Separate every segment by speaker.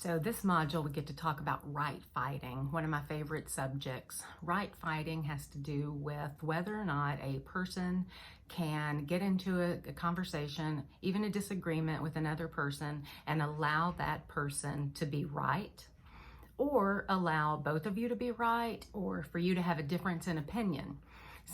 Speaker 1: So this module, we get to talk about right fighting, one of my favorite subjects. Right fighting has to do with whether or not a person can get into a conversation, even a disagreement with another person, and allow that person to be right, or allow both of you to be right, or for you to have a difference in opinion.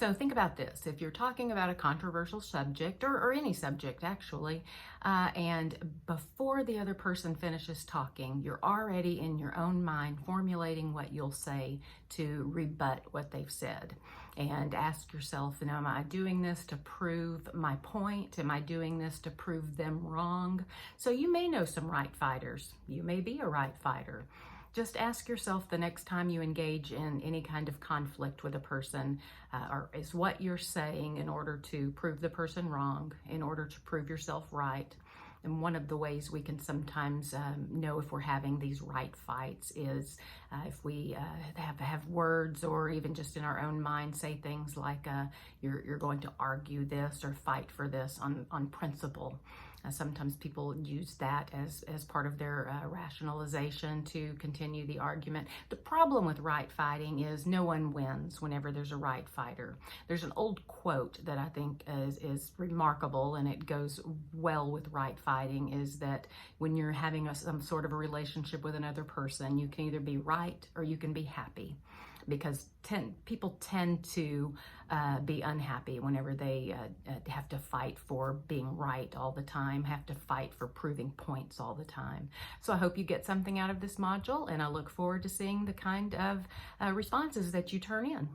Speaker 1: So think about this. If you're talking about a controversial subject, or any subject actually, and before the other person finishes talking, you're already in your own mind formulating what you'll say to rebut what they've said. And ask yourself, am I doing this to prove my point? Am I doing this to prove them wrong? So you may know some right fighters. You may be a right fighter. Just ask yourself the next time you engage in any kind of conflict with a person, or is what you're saying in order to prove the person wrong, in order to prove yourself right? And one of the ways we can sometimes know if we're having these right fights is if we have words, or even just in our own mind say things like, you're going to argue this or fight for this on principle. Sometimes people use that as part of their rationalization to continue the argument. The problem with right fighting is no one wins whenever there's a right fighter. There's an old quote that I think is remarkable, and it goes well with right fighting, is that when you're having some sort of a relationship with another person, you can either be right or you can be happy. Because people tend to be unhappy whenever they have to fight for being right all the time, have to fight for proving points all the time. So I hope you get something out of this module, and I look forward to seeing the kind of responses that you turn in.